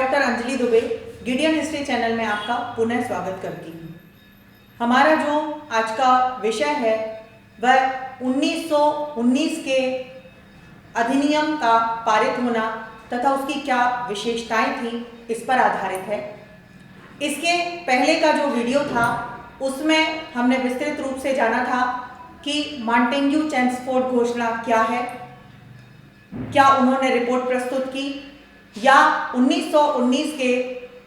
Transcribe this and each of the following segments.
Doctor Anjali Dubey Gideon history channel में आपका पुनः स्वागत करती हूँ। हमारा जो आज का विषय है वह 1919 के अधिनियम का पारित होना तथा उसकी क्या विशेषताएं थी इस पर आधारित है। इसके पहले का जो वीडियो था उसमें हमने विस्तृत रूप से जाना था कि मॉन्टेग्यू चेम्सफोर्ड घोषणा क्या है, क्या उन्होंने रिपोर्ट प्रस्तुत की या 1919 के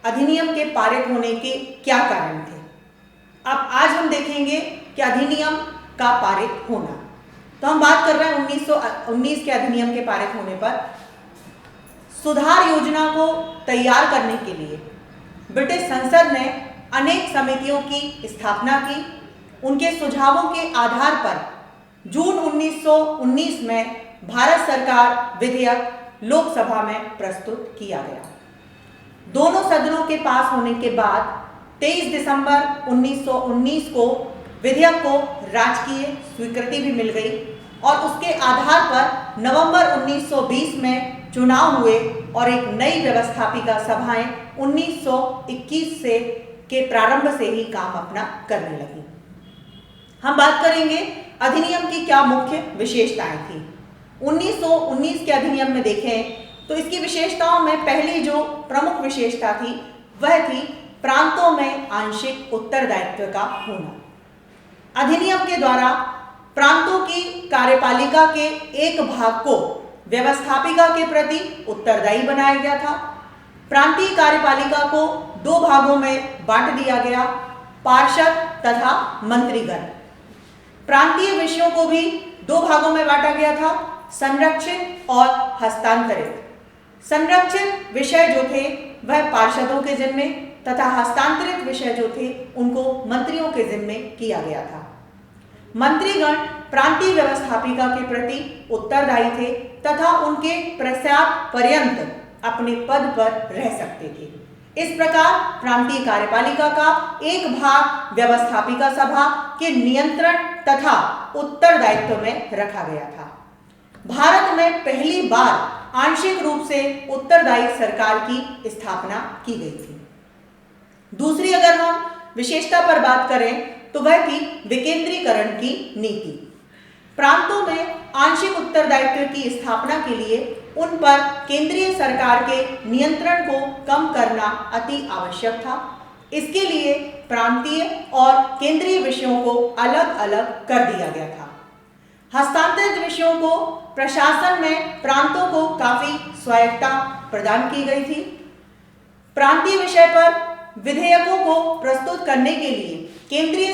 अधिनियम के पारित होने के क्या कारण थे। अब आज हम देखेंगे कि अधिनियम का पारित होना। तो हम बात कर रहे हैं 1919 के अधिनियम के पारित होने पर। सुधार योजना को तैयार करने के लिए ब्रिटिश संसद ने अनेक समितियों की स्थापना की। उनके सुझावों के आधार पर जून 1919 में भारत सरकार विधेयक लोकसभा में प्रस्तुत किया गया। दोनों सदनों के पास होने के बाद 23 दिसंबर 1919 को विधेयक को राजकीय स्वीकृति भी मिल गई और उसके आधार पर नवंबर 1920 में चुनाव हुए और एक नई व्यवस्थापिका सभाएं 1921 से के प्रारंभ से ही काम अपना करने लगी। हम बात करेंगे अधिनियम की क्या मुख्य विशेषताएं थी। 1919 के अधिनियम में देखें तो इसकी विशेषताओं में पहली जो प्रमुख विशेषता थी वह थी प्रांतों में आंशिक उत्तरदायित्व का होना। अधिनियम के द्वारा प्रांतों की कार्यपालिका के एक भाग को व्यवस्थापिका के प्रति उत्तरदायी बनाया गया था। प्रांतीय कार्यपालिका को दो भागों में बांट दिया गया, पार्षद तथा मंत्रीगण। प्रांतीय विषयों को भी दो भागों में बांटा गया था, संरक्षित और हस्तांतरित। संरक्षित विषय जो थे वह पार्षदों के जिम्मे तथा हस्तांतरित विषय जो थे उनको मंत्रियों के जिम्मे किया गया था। मंत्रीगण प्रांतीय व्यवस्थापिका के प्रति उत्तरदायी थे तथा उनके प्रस्ताव पर्यंत अपने पद पर रह सकते थे। इस प्रकार प्रांतीय कार्यपालिका का एक भाग व्यवस्थापिका सभा के नियंत्रण तथा उत्तरदायित्व में रखा गया था। भारत में पहली बार आंशिक रूप से उत्तरदायी सरकार की स्थापना की गई थी। दूसरी अगर हम विशेषता पर बात करें तो वह थी विकेंद्रीकरण की नीति। प्रांतों में आंशिक उत्तरदायित्व की स्थापना के लिए उन पर केंद्रीय सरकार के नियंत्रण को कम करना अति आवश्यक था। इसके लिए प्रांतीय और केंद्रीय विषयों को अलग अलग कर दिया गया था। हस्तांतरित विषयों को प्रशासन में प्रांतों को काफी स्वायत्तता प्रदान की गई थी। प्रांतीय विषय पर विधेयकों को प्रस्तुत करने के लिए केंद्रीय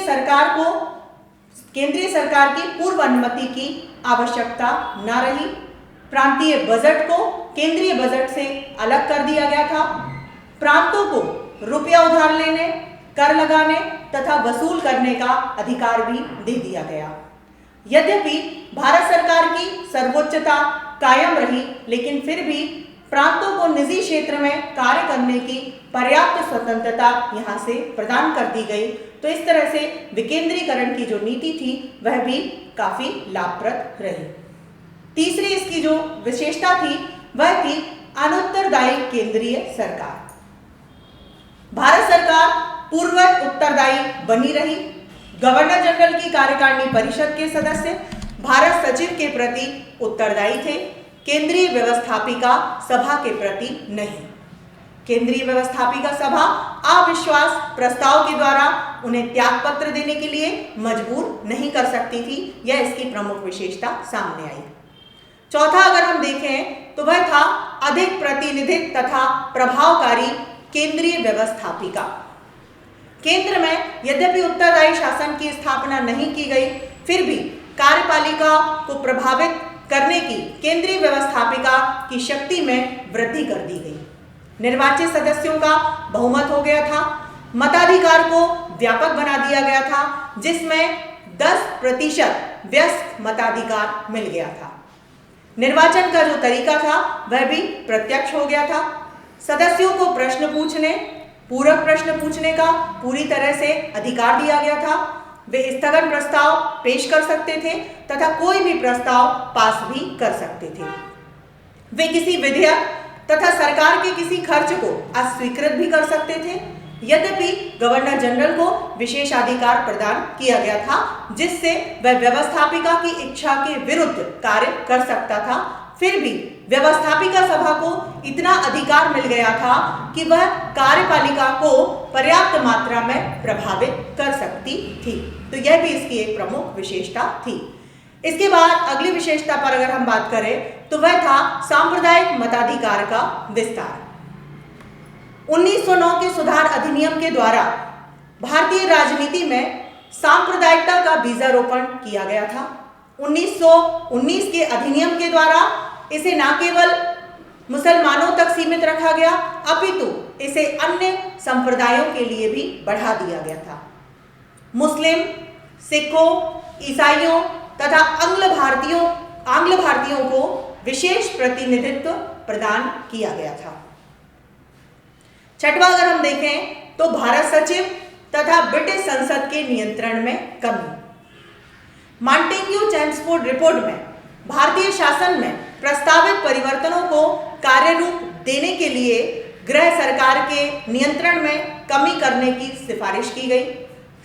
सरकार की पूर्व अनुमति की आवश्यकता न रही। प्रांतीय बजट को केंद्रीय बजट से अलग कर दिया गया था। प्रांतों को रुपया उधार लेने, कर लगाने तथा वसूल करने का अधिकार भी दे दिया गया। यद्यपि भारत सरकार की सर्वोच्चता कायम रही, लेकिन फिर भी प्रांतों को निजी क्षेत्र में कार्य करने की पर्याप्त स्वतंत्रता यहाँ से प्रदान कर दी गई। तो इस तरह से विकेंद्रीकरण की जो नीति थी वह भी काफी लाभप्रद रही। तीसरी इसकी जो विशेषता थी वह थी अनुत्तरदायी केंद्रीय सरकार। भारत सरकार पूर्ववत उत्तरदायी बनी रही। गवर्नर जनरल की कार्यकारिणी परिषद के सदस्य भारत सचिव के प्रति उत्तरदायी थे, केंद्रीय व्यवस्थापिका सभा के प्रति नहीं। केंद्रीय व्यवस्थापिका सभा अविश्वास प्रस्ताव के द्वारा उन्हें त्याग पत्र देने के लिए मजबूर नहीं कर सकती थी। यह इसकी प्रमुख विशेषता सामने आई। चौथा अगर हम देखें तो वह था अधिक प्रतिनिधित्व तथा प्रभावकारी केंद्रीय व्यवस्थापिका। केंद्र में यद्यपि उत्तरदायी शासन की स्थापना नहीं की गई, फिर भी कार्यपालिका को प्रभावित करने की केंद्रीय व्यवस्थापिका की शक्ति में वृद्धि कर दी गई। निर्वाचित सदस्यों का बहुमत हो गया था। मताधिकार को व्यापक बना दिया गया था, जिसमें 10% व्यस्क मताधिकार मिल गया था। निर्वाचन का जो तरीका था वह भी प्रत्यक्ष हो गया था। सदस्यों को पूरक प्रश्न पूछने का पूरी तरह से अधिकार दिया गया था। वे स्थगन प्रस्ताव पेश कर सकते थे तथा कोई भी प्रस्ताव पास भी कर सकते थे। वे किसी विधेयक तथा सरकार के किसी खर्च को अस्वीकृत भी कर सकते थे। यद्यपि गवर्नर जनरल को विशेषाधिकार प्रदान किया गया था, जिससे वह व्यवस्थापिका की इच्छा के विरुद्ध कार्य कर सकता था। फिर भी व्यवस्थापिका सभा को इतना अधिकार मिल गया था कि वह कार्यपालिका को पर्याप्त मात्रा में प्रभावित कर सकती थी। तो यह भी इसकी एक प्रमुख विशेषता थी। इसके बाद अगली विशेषता पर अगर हम बात करें तो वह था सांप्रदायिक मताधिकार का विस्तार। 1909 के सुधार अधिनियम के द्वारा भारतीय राजनीति में सांप्रदायिकता का बीजारोपण किया गया था। 1919 के अधिनियम के द्वारा इसे न केवल मुसलमानों तक सीमित रखा गया, अपितु इसे अन्य संप्रदायों के लिए भी बढ़ा दिया गया था। मुस्लिम, सिखों, ईसाइयों तथा आंग्ल भारतीयों को विशेष प्रतिनिधित्व प्रदान किया गया था। छठवां अगर हम देखें तो भारत सचिव तथा ब्रिटिश संसद के नियंत्रण में कमी। मॉन्टेग्यू चेम्सफोर्ड रिपोर्ट में भारतीय शासन में प्रस्तावित परिवर्तनों को कार्यरूप देने के लिए गृह सरकार के नियंत्रण में कमी करने की सिफारिश की गई।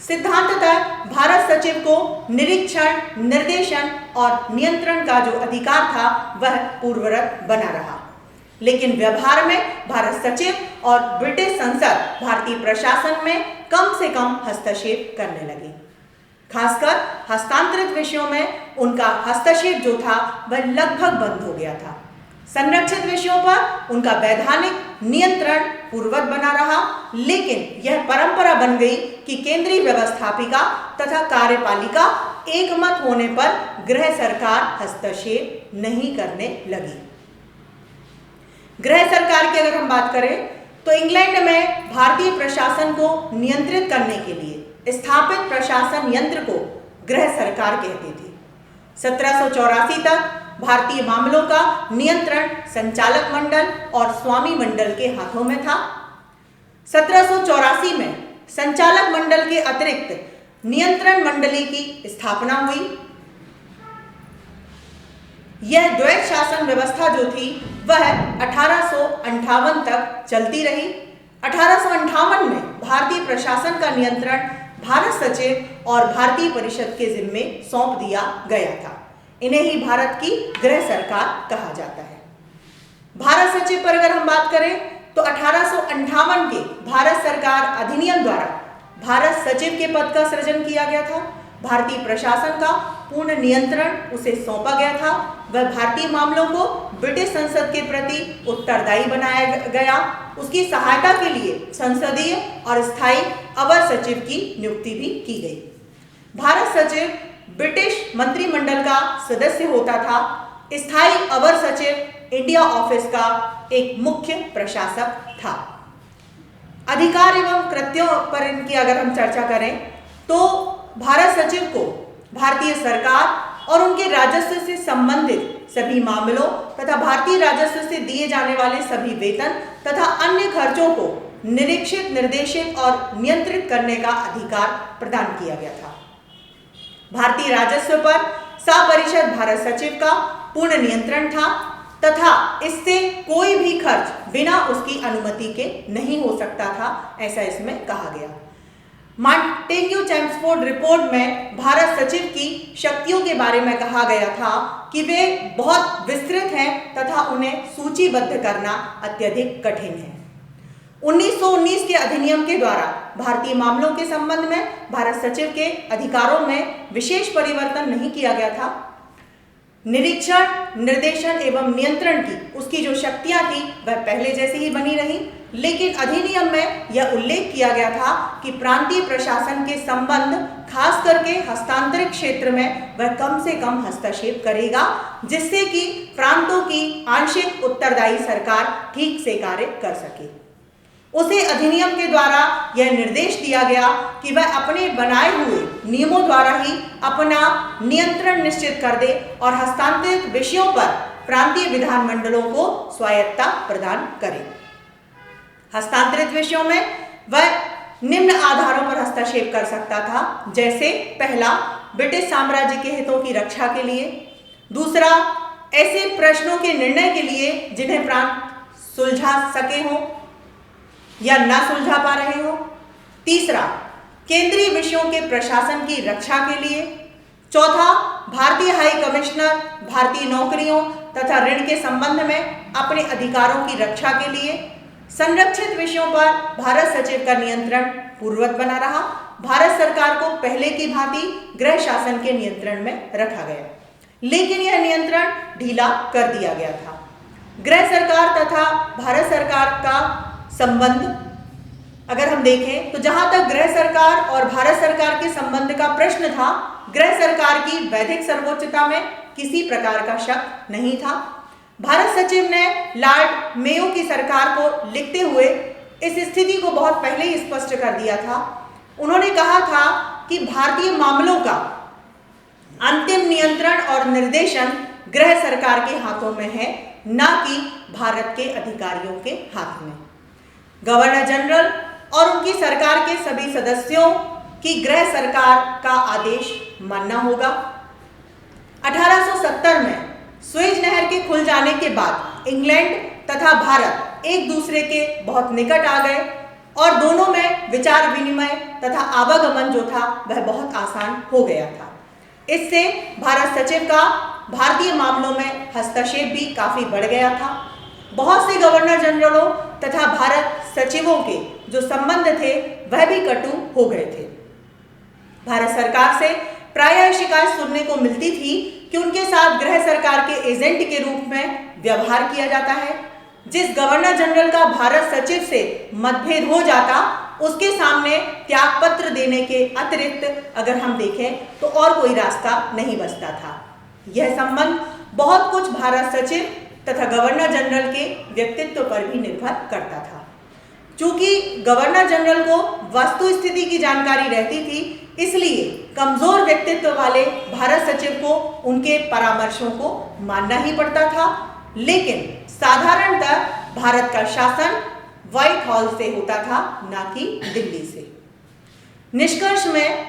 सिद्धांततः भारत सचिव को निरीक्षण, निर्देशन और नियंत्रण का जो अधिकार था वह पूर्ववत बना रहा, लेकिन व्यवहार में भारत सचिव और ब्रिटिश संसद भारतीय प्रशासन में कम से कम हस्तक्षेप करने लगे। खासकर हस्तांतरित विषयों में उनका हस्तक्षेप जो था वह लगभग बंद हो गया था। संरक्षित विषयों पर उनका वैधानिक नियंत्रण पूर्ववत बना रहा, लेकिन यह परंपरा बन गई कि केंद्रीय व्यवस्थापिका तथा कार्यपालिका एकमत होने पर गृह सरकार हस्तक्षेप नहीं करने लगी। गृह सरकार की अगर हम बात करें तो इंग्लैंड में भारतीय प्रशासन को नियंत्रित करने के लिए स्थापित प्रशासन यंत्र को गृह सरकार कहते थे। 1784 तक भारतीय मामलों का नियंत्रण संचालक मंडल और स्वामी मंडल के हाथों में था। 1784 में संचालक मंडल के अतिरिक्त नियंत्रण मंडली की स्थापना हुई। यह द्वैत शासन व्यवस्था जो थी वह 1858 तक चलती रही। 1858 में भारतीय प्रशासन का नियंत्रण भारत सचिव और भारतीय परिषद के जिम्मे सौंप दिया गया था। इन्हें ही भारत की गृह सरकार कहा जाता है। भारत सचिव पर अगर हम बात करें तो 1858 के भारत सरकार अधिनियम द्वारा भारत सचिव के पद का सृजन किया गया था। भारतीय प्रशासन का पूर्ण नियंत्रण उसे सौंपा गया था। वह भारतीय मामलों को ब्रिटिश संसद के प्रति उत्तरदायी बनाया गया। उसकी सहायता के लिए संसदीय और स्थायी अवर सचिव की नियुक्ति भी की गई। भारत सचिव ब्रिटिश मंत्रिमंडल का सदस्य होता था। स्थायी अवर सचिव इंडिया ऑफिस का एक मुख्य प्रशासक था। अधिकार एवं कृत्यों पर इनकी अगर हम चर्चा करें तो भारत सचिव को भारतीय सरकार और उनके राजस्व से संबंधित सभी मामलों तथा भारतीय राजस्व से दिए जाने वाले सभी वेतन तथा अन्य खर्चों को निरीक्षित, निर्देशित और नियंत्रित करने का अधिकार प्रदान किया गया था। भारतीय राजस्व पर सपरिषद भारत सचिव का पूर्ण नियंत्रण था तथा इससे कोई भी खर्च बिना उसकी अनुमति के नहीं हो सकता था, ऐसा इसमें कहा गया। मॉन्टेग्यू चेम्सफोर्ड रिपोर्ट में भारत सचिव की शक्तियों के बारे में कहा गया था कि वे बहुत विस्तृत हैं तथा उन्हें सूचीबद्ध करना अत्यधिक कठिन है। 1919 के अधिनियम के द्वारा भारतीय मामलों के संबंध में भारत सचिव के अधिकारों में विशेष परिवर्तन नहीं किया गया था। निरीक्षण, निर्देशन एवं नियंत्रण की उसकी जो शक्तियां थी वह पहले जैसी ही बनी रही, लेकिन अधिनियम में यह उल्लेख किया गया था कि प्रांतीय प्रशासन के संबंध खास करके हस्तांतरित क्षेत्र में वह कम से कम हस्तक्षेप करेगा, जिससे कि प्रांतों की आंशिक उत्तरदायी सरकार ठीक से कार्य कर सके। उसे अधिनियम के द्वारा यह निर्देश दिया गया कि वह अपने बनाए हुए नियमों द्वारा ही अपना नियंत्रण निश्चित कर दे और हस्तांतरित विषयों पर प्रांतीय विधानमंडलों को स्वायत्तता प्रदान करे। हस्तांतरित विषयों में वह निम्न आधारों पर हस्तक्षेप कर सकता था, जैसे पहला, ब्रिटिश साम्राज्य के हितों की रक्षा के लिए। दूसरा, ऐसे प्रश्नों के निर्णय के लिए जिन्हें प्रांत सुलझा सके हो या ना सुलझा पा रहे हो। तीसरा, केंद्रीय विषयों के प्रशासन की रक्षा के लिए। चौथा, भारतीय हाई कमिश्नर भारतीय नौकरियों तथा ऋण के संबंध में अपने अधिकारों की रक्षा के लिए। संरक्षित विषयों पर भारत सचिव का नियंत्रण पूर्ववत बना रहा। भारत सरकार को पहले की भांति गृह शासन के नियंत्रण में रखा गया, लेकिन यह नियंत्रण ढीला कर दिया गया था। गृह सरकार तथा भारत सरकार का संबंध अगर हम देखें तो जहां तक गृह सरकार और भारत सरकार के संबंध का प्रश्न था, गृह सरकार की वैधिक सर्वोच्चता में किसी प्रकार का शक नहीं था। भारत सचिव ने लॉर्ड मेयो की सरकार को लिखते हुए इस स्थिति को बहुत पहले ही स्पष्ट कर दिया था। उन्होंने कहा था कि भारतीय मामलों का अंतिम नियंत्रण और निर्देशन गृह सरकार के हाथों में है, न कि भारत के अधिकारियों के हाथ में। गवर्नर जनरल और उनकी सरकार के सभी सदस्यों की गृह सरकार का आदेश मानना होगा। 1870 में स्वेज नहर के खुल जाने के बाद इंग्लैंड तथा भारत एक दूसरे के बहुत निकट आ गए और दोनों में विचार विनिमय तथा आवागमन जो था वह बहुत आसान हो गया था। इससे भारत सचिव का भारतीय मामलों में हस्तक्षेप भी काफी बढ़ गया था। बहुत से गवर्नर जनरलों तथा भारत सचिवों के जो संबंध थे वह भी कटु हो गए थे। भारत सरकार से प्रायः शिकायत सुनने को मिलती थी कि उनके साथ गृह सरकार के एजेंट के रूप में व्यवहार किया जाता है। जिस गवर्नर जनरल का भारत सचिव से मतभेद हो जाता, उसके सामने त्याग पत्र देने के अतिरिक्त अगर हम देखें तो और कोई रास्ता नहीं बचता था। यह संबंध बहुत कुछ भारत सचिव तथा गवर्नर जनरल के व्यक्तित्व पर भी निर्भर करता था। चूंकि गवर्नर जनरल को वस्तु स्थिति की जानकारी रहती थी, इसलिए कमजोर व्यक्तित्व वाले भारत सचिव को उनके परामर्शों को मानना ही पड़ता था। लेकिन साधारणतः भारत का शासन व्हाइट हॉल से होता था, ना कि दिल्ली से। निष्कर्ष में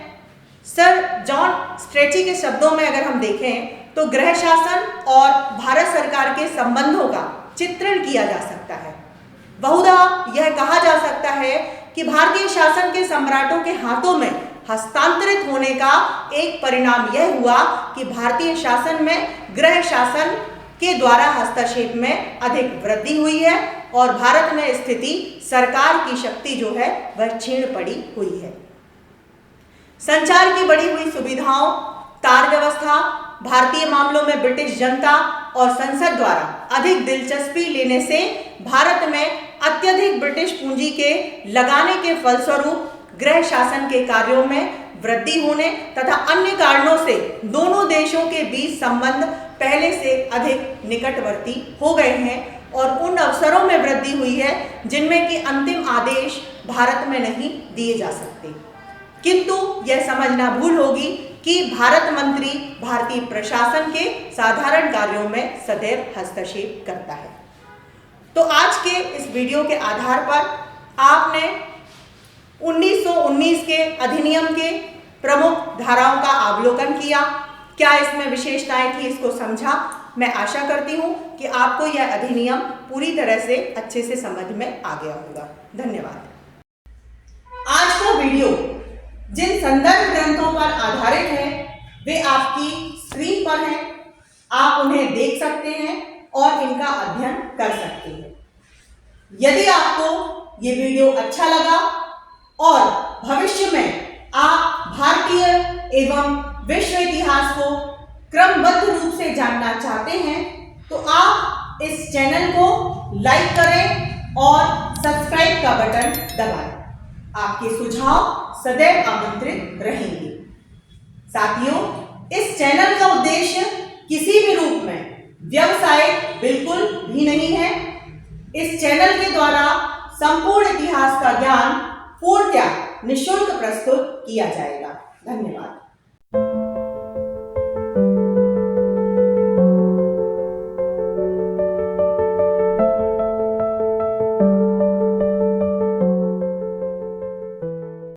सर जॉन स्ट्रेची के शब्दों में अगर हम देखें तो गृह शासन और भारत सरकार के संबंधों का चित्रण किया जा सकता है। बहुधा यह कहा जा सकता है कि भारतीय शासन के सम्राटों के हाथों में हस्तांतरित होने का एक परिणाम यह हुआ कि भारतीय शासन में गृह शासन के द्वारा हस्तक्षेप में अधिक वृद्धि हुई है और भारत में स्थिति सरकार की शक्ति जो है वह क्षीण पड़ी हुई है। संचार की बढ़ी हुई सुविधाओं, तार व्यवस्था, भारतीय मामलों में ब्रिटिश जनता और संसद द्वारा अधिक दिलचस्पी लेने से भारत में अत्यधिक ब्रिटिश पूंजी के लगाने के फलस्वरूप गृह शासन के कार्यों में वृद्धि होने तथा अन्य कारणों से दोनों देशों के बीच संबंध पहले से अधिक निकटवर्ती हो गए हैं और उन अवसरों में वृद्धि हुई है जिनमें कि अंतिम आदेश भारत में नहीं दिए जा सकते। किंतु यह समझना भूल होगी कि भारत मंत्री भारतीय प्रशासन के साधारण कार्यों में सदैव हस्तक्षेप करता है। तो आज के इस वीडियो के आधार पर आपने 1919 के अधिनियम के प्रमुख धाराओं का अवलोकन किया। क्या इसमें विशेषताएं थी, इसको समझा। मैं आशा करती हूं कि आपको यह अधिनियम पूरी तरह से अच्छे से समझ में आ गया होगा। धन्यवाद। आज का वीडियो जिन संदर्भ ग्रंथों पर आधारित है वे आपकी स्क्रीन पर हैं। आप उन्हें देख सकते हैं और इनका अध्ययन कर सकते हैं। यदि आपको ये वीडियो अच्छा लगा और भविष्य में आप भारतीय एवं विश्व इतिहास को क्रमबद्ध रूप से जानना चाहते हैं तो आप इस चैनल को लाइक करें और सब्सक्राइब का बटन दबाएं। आपके सुझाव सदैव आमंत्रित रहेंगे। साथियों, इस चैनल का उद्देश्य किसी भी रूप में व्यवसाय बिल्कुल भी नहीं है। इस चैनल के द्वारा संपूर्ण इतिहास का ज्ञान पूर्णतः निःशुल्क प्रस्तुत किया जाएगा। धन्यवाद।